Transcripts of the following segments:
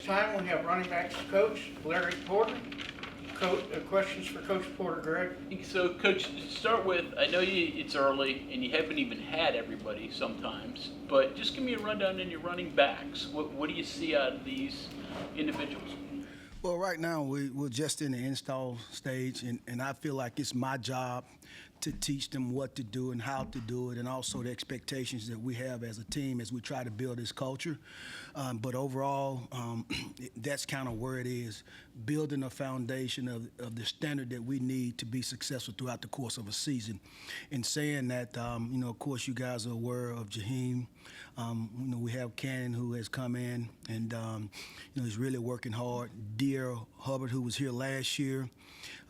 time, we have running backs coach Larry Porter. Questions for Coach Porter, Greg? So, Coach, to start with, I know it's early and you haven't even had everybody sometimes, but just give me a rundown on your running backs. What do you see out of these individuals? Well, right now we're just in the install stage, and I feel like it's my job to teach them what to do and how to do it, and also the expectations that we have as a team as we try to build this culture. But overall, that's kind of where it is, building a foundation of the standard that we need to be successful throughout the course of a season. In saying that, of course, you guys are aware of Jaheim. We have Cannon, who has come in and he's really working hard. Dear Hubbard, who was here last year,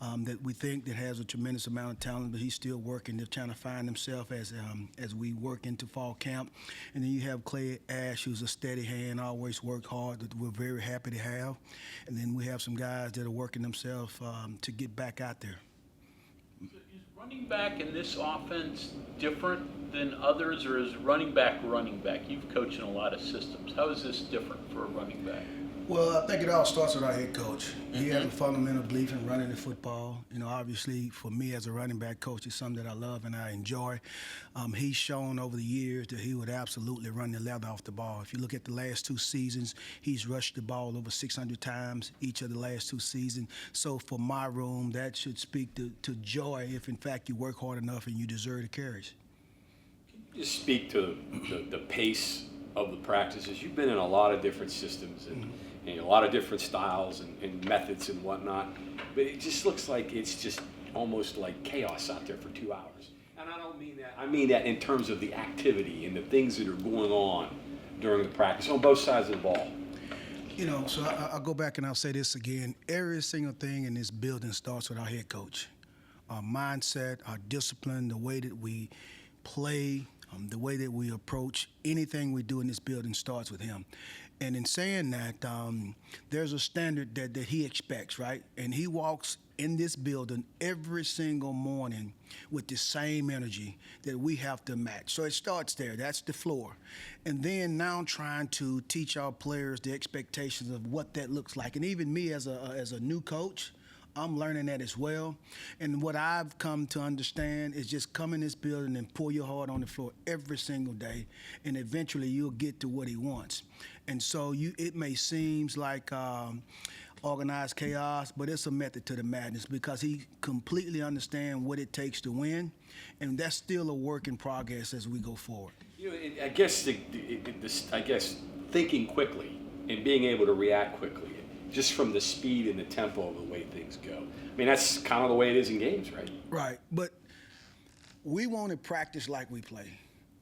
that we think that has a tremendous amount of talent, but he's still working. They're trying to find himself as we work into fall camp. And then you have Clay Ash, who's a steady hand, always worked hard, that we're very happy to have. And then we have some guys that are working themselves to get back out there. So is running back in this offense different than others, or is running back? You've coached in a lot of systems. How is this different for a running back? Well, I think it all starts with our head coach. He has a fundamental belief in running the football. Obviously, for me as a running back coach, it's something that I love and I enjoy. He's shown over the years that he would absolutely run the leather off the ball. If you look at the last 2 seasons, he's rushed the ball over 600 times each of the last 2 seasons. So for my room, that should speak to joy if, in fact, you work hard enough and you deserve the carries. Just speak to the pace of the practices. You've been in a lot of different systems and a lot of different styles and methods and whatnot, but it just looks like it's just almost like chaos out there for 2 hours. And I don't mean that. I mean that in terms of the activity and the things that are going on during the practice on both sides of the ball. So I'll go back and I'll say this again. Every single thing in this building starts with our head coach. Our mindset, our discipline, the way that we play, the way that we approach anything we do in this building starts with him. And in saying that, there's a standard that he expects, right? And he walks in this building every single morning with the same energy that we have to match. So it starts there. That's the floor. And then now trying to teach our players the expectations of what that looks like. And even me as a new coach, I'm learning that as well. And what I've come to understand is just come in this building and pull your heart on the floor every single day, and eventually you'll get to what he wants. And so it may seem like organized chaos, but it's a method to the madness because he completely understands what it takes to win, and that's still a work in progress as we go forward. I guess thinking quickly and being able to react quickly, just from the speed and the tempo of the way things go. I mean, that's kind of the way it is in games, right? Right, but we want to practice like we play,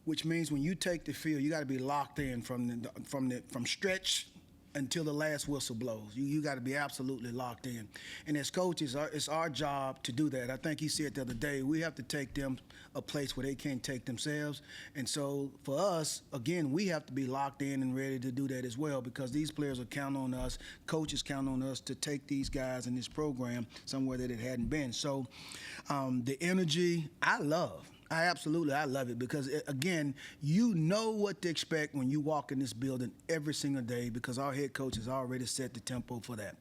which means when you take the field, you got to be locked in from stretch until the last whistle blows. You got to be absolutely locked in. And as coaches, it's our job to do that. I think he said the other day, we have to take them a place where they can't take themselves. And so for us, again, we have to be locked in and ready to do that as well because these players are counting on us, coaches count on us to take these guys in this program somewhere that it hadn't been. So the energy, I love it because, again, you know what to expect when you walk in this building every single day because our head coach has already set the tempo for that,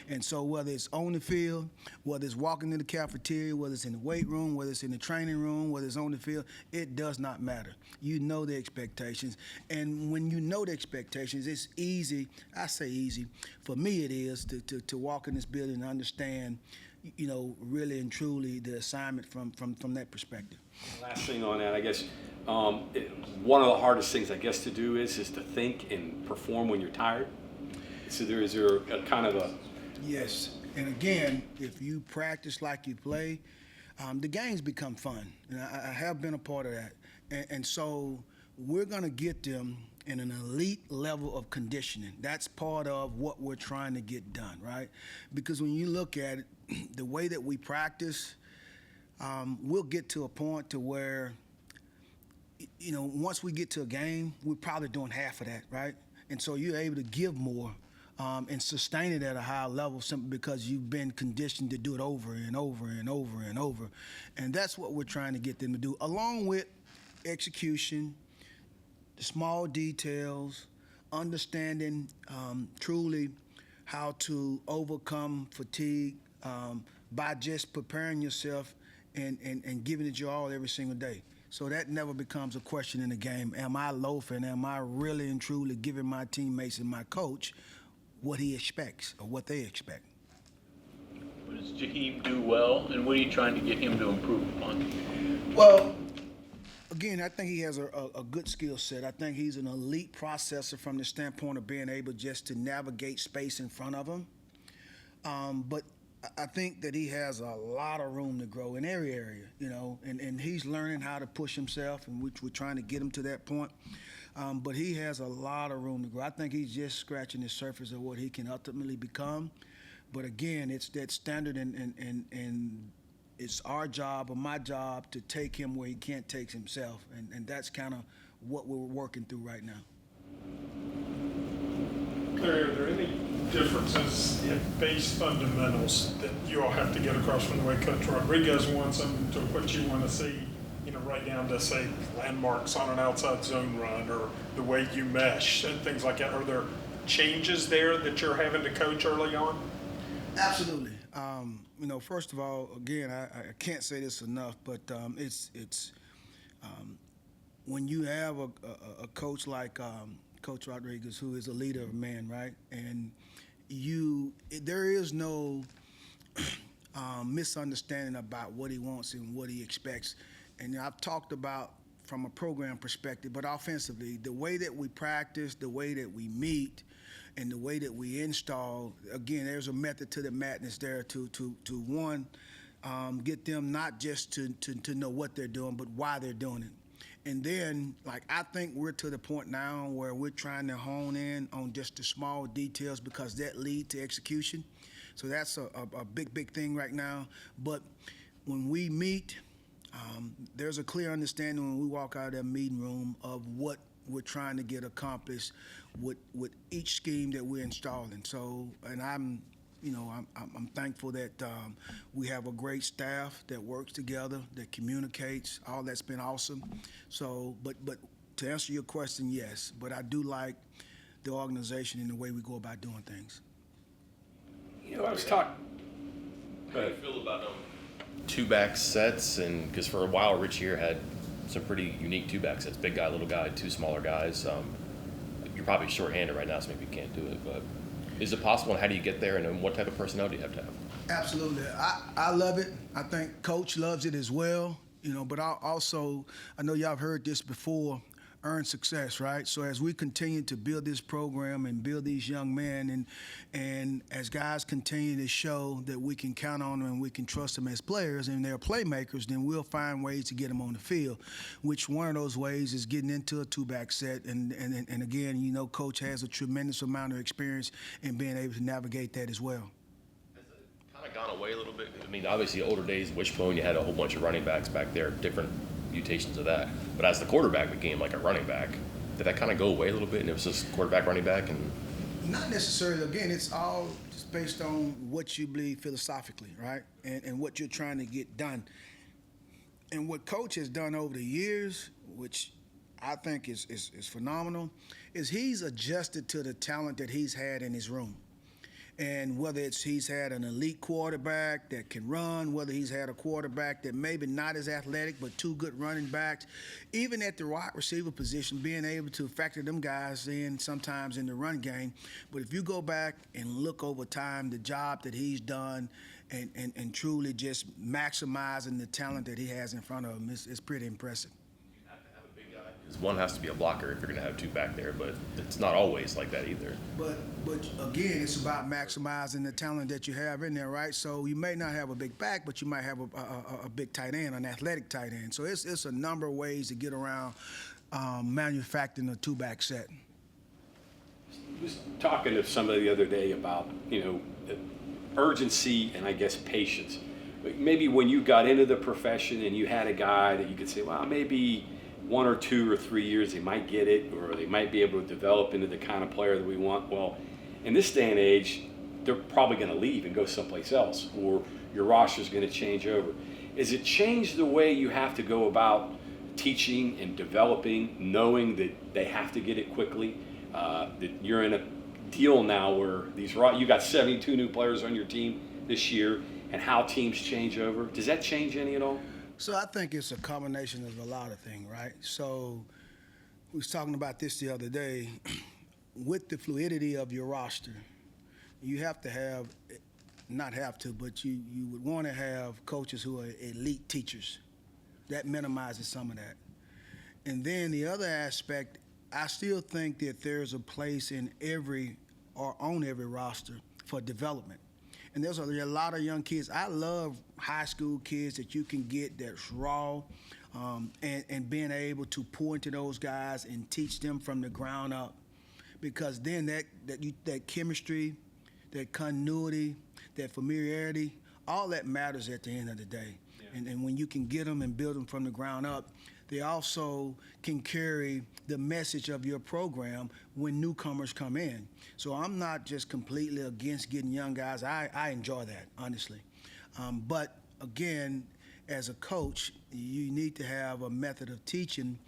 And so whether it's on the field, whether it's walking in the cafeteria, whether it's in the weight room, whether it's in the training room, whether it's on the field, it does not matter. You know the expectations. And when you know the expectations, it's easy. I say easy. For me, it is to walk in this building and understand really and truly the assignment from that perspective. Last thing on that, I guess, one of the hardest things, I guess, to do is to think and perform when you're tired. So is there a kind of a... Yes, and again, if you practice like you play, the games become fun. And I have been a part of that. And so we're going to get them in an elite level of conditioning. That's part of what we're trying to get done, right? Because when you look at it, the way that we practice, we'll get to a point to where, once we get to a game, we're probably doing half of that, right? And so you're able to give more and sustain it at a high level simply because you've been conditioned to do it over and over and over and over. And that's what we're trying to get them to do, along with execution, the small details, understanding truly how to overcome fatigue by just preparing yourself and giving it your all every single day. So that never becomes a question in the game. Am I loafing? Am I really and truly giving my teammates and my coach what he expects or what they expect? What does Jaheim do well, and what are you trying to get him to improve upon? Well, again, I think he has a good skill set. I think he's an elite processor from the standpoint of being able just to navigate space in front of him. But I think that he has a lot of room to grow in every area, and he's learning how to push himself, and we're trying to get him to that point. But he has a lot of room to grow. I think he's just scratching the surface of what he can ultimately become. But again, it's that standard, and it's our job or my job to take him where he can't take himself, and that's kind of what we're working through right now. Larry, are there any differences in base fundamentals that you all have to get across from the way Coach Rodriguez wants them to what you want to see, right down to, say, landmarks on an outside zone run or the way you mesh and things like that? Are there changes there that you're having to coach early on? Absolutely. First of all, again, I can't say this enough, but it's when you have a coach like Coach Rodriguez, who is a leader of men, right? And there is no misunderstanding about what he wants and what he expects. And I've talked about from a program perspective, but offensively, the way that we practice, the way that we meet, and the way that we install, again, there's a method to the madness there to one, get them not just to know what they're doing, but why they're doing it. And then, I think we're to the point now where we're trying to hone in on just the small details because that lead to execution. So that's a big thing right now. But when we meet, there's a clear understanding when we walk out of that meeting room of what we're trying to get accomplished with each scheme that we're installing. So, and I'm thankful that we have a great staff that works together, that communicates. All that's been awesome. So, but to answer your question, yes. But I do like the organization and the way we go about doing things. I was talking. How do you feel about two-back sets? And because for a while, Rich here had some pretty unique two-back sets. Big guy, little guy, two smaller guys. You're probably short-handed right now, so maybe you can't do it. But is it possible, and how do you get there, and then what type of personnel do you have to have? Absolutely. I love it. I think Coach loves it as well. But I know y'all have heard this before, earn success, right? So as we continue to build this program and build these young men, and as guys continue to show that we can count on them and we can trust them as players and they're playmakers, then we'll find ways to get them on the field, which one of those ways is getting into a two-back set. And again, Coach has a tremendous amount of experience in being able to navigate that as well. Has it kind of gone away a little bit? I mean, obviously, older days, Wishbone, you had a whole bunch of running backs back there, different mutations of that. But as the quarterback became like a running back, did that kind of go away a little bit, and it was just quarterback, running back? And not necessarily. Again, it's all just based on what you believe philosophically, right? And what you're trying to get done. And what Coach has done over the years, which I think is phenomenal, is he's adjusted to the talent that he's had in his room. And whether he's had an elite quarterback that can run, whether he's had a quarterback that maybe not as athletic but two good running backs, even at the wide receiver position, being able to factor them guys in sometimes in the run game. But if you go back and look over time, the job that he's done and truly just maximizing the talent that he has in front of him is pretty impressive. you have to have a big guy, because one has to be a blocker if you're going to have two back there, but it's not always like that either. But again, it's about maximizing the talent that you have in there, right? So you may not have a big back, but you might have a big tight end, an athletic tight end. So it's a number of ways to get around manufacturing a two-back set. I was talking to somebody the other day about, urgency and I guess patience. Maybe when you got into the profession and you had a guy that you could say, well, maybe 1 or 2 or 3 years they might get it, or they might be able to develop into the kind of player that we want. Well, in this day and age, they're probably going to leave and go someplace else, or your roster's going to change over. Is it changed the way you have to go about teaching and developing, knowing that they have to get it quickly? that you're in a deal now where you got 72 new players on your team this year, and how teams change over. Does that change any at all? So I think it's a combination of a lot of things, right? So we was talking about this the other day. With the fluidity of your roster, you have to have, not have to, but you would want to have coaches who are elite teachers. That minimizes some of that. And then the other aspect, I still think that there's a place in every or on every roster for development. And there's a lot of young kids. I love high school kids that you can get that's raw, and being able to pour into those guys and teach them from the ground up. Because then that chemistry, that continuity, that familiarity, all that matters at the end of the day. Yeah. And when you can get them and build them from the ground up, they also can carry the message of your program when newcomers come in. So I'm not just completely against getting young guys. I enjoy that, honestly. But again, as a coach, you need to have a method of teaching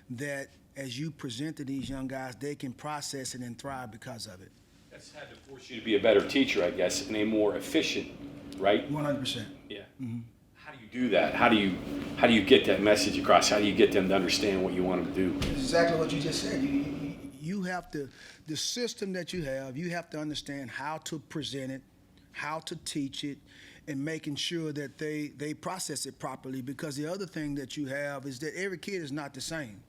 that as you present to these young guys, they can process it and thrive because of it. That's had to force you to be a better teacher, I guess, and a more efficient, right? 100%. Yeah. Mm-hmm. How do you do that? How do you get that message across? How do you get them to understand what you want them to do? That's exactly what you just said. You have to, the system that you have to understand how to present it, how to teach it, and making sure that they process it properly. Because the other thing that you have is that every kid is not the same.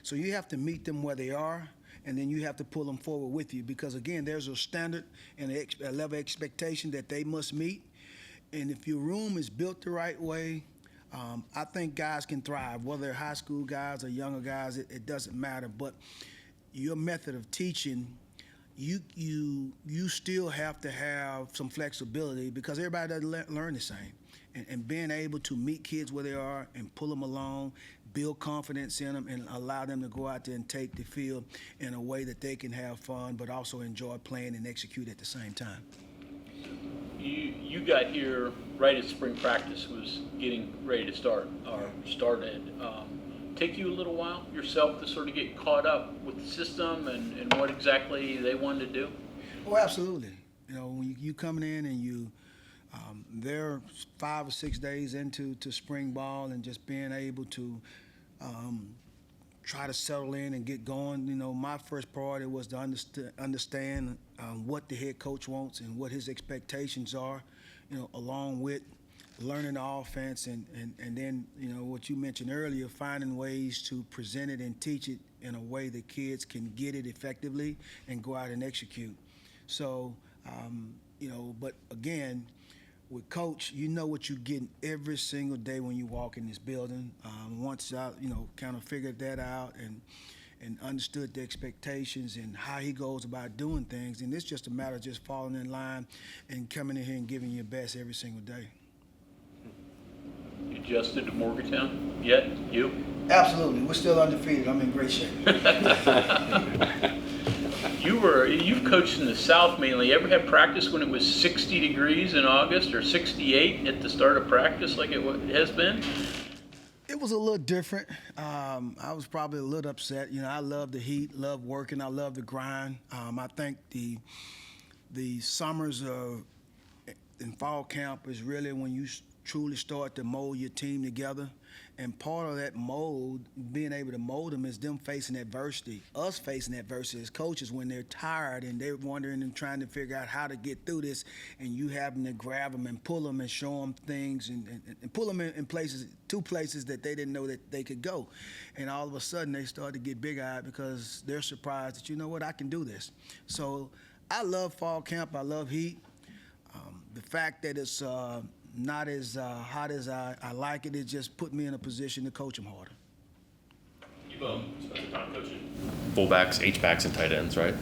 So you have to meet them where they are, and then you have to pull them forward with you. Because again, there's a standard and a level of expectation that they must meet. And if your room is built the right way, I think guys can thrive, whether they're high school guys or younger guys, it doesn't matter. But your method of teaching, you still have to have some flexibility because everybody doesn't learn the same. And being able to meet kids where they are and pull them along, build confidence in them, and allow them to go out there and take the field in a way that they can have fun but also enjoy playing and execute at the same time. You got here right as spring practice was getting ready to start, or started. Take you a little while yourself to sort of get caught up with the system and what exactly they wanted to do? Oh, absolutely. You know, when you coming in and they're 5 or 6 days into spring ball and just being able to try to settle in and get going. You know, my first priority was to understand what the head coach wants and what his expectations are, you know, along with learning the offense and then, you know, what you mentioned earlier, finding ways to present it and teach it in a way that kids can get it effectively and go out and execute. So, you know, but again, with Coach, you know what you're getting every single day when you walk in this building. Once I, you know, kind of figured that out and understood the expectations and how he goes about doing things, and it's just a matter of just falling in line and coming in here and giving your best every single day. You adjusted to Morgantown yet? You? Absolutely. We're still undefeated. I'm in great shape. You've coached in the South mainly. Ever had practice when it was 60 degrees in August or 68 at the start of practice like it has been? It was a little different. I was probably a little upset. You know, I love the heat, love working, I love the grind. I think the summers in fall camp is really when you truly start to mold your team together. And part of that mold, being able to mold them, is them facing adversity. Us facing adversity as coaches when they're tired and they're wondering and trying to figure out how to get through this, and you having to grab them and pull them and show them things and pull them in places, two places that they didn't know that they could go. And all of a sudden they start to get big-eyed because they're surprised that, you know what, I can do this. So I love fall camp. I love heat. The fact that it's not as hot as I like it just put me in a position to coach them harder. You've spent some time coaching fullbacks, H-backs, and tight ends, right?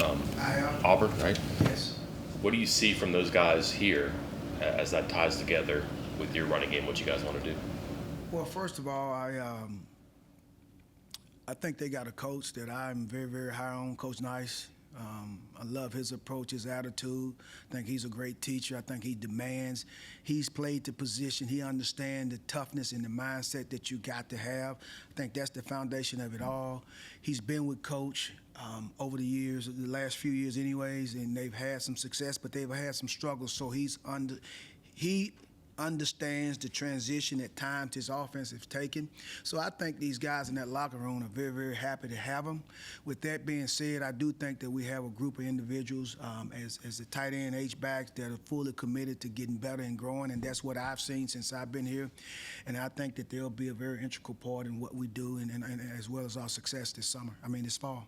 I am. Auburn, right? Yes. What do you see from those guys here as that ties together with your running game, what you guys want to do? Well, first of all, I think they got a coach that I'm very, very high on, Coach Nice. I love his approach, his attitude. I think he's a great teacher. I think he demands. He's played the position. He understands the toughness and the mindset that you got to have. I think that's the foundation of it all. He's been with Coach. over the years, the last few years anyways, and they've had some success, but they've had some struggles. So he understands the transition at times his offense is taking. So I think these guys in that locker room are very, very happy to have him. With that being said, I do think that we have a group of individuals as the tight end H-backs that are fully committed to getting better and growing, and that's what I've seen since I've been here. And I think that they'll be a very integral part in what we do and as well as our success this fall.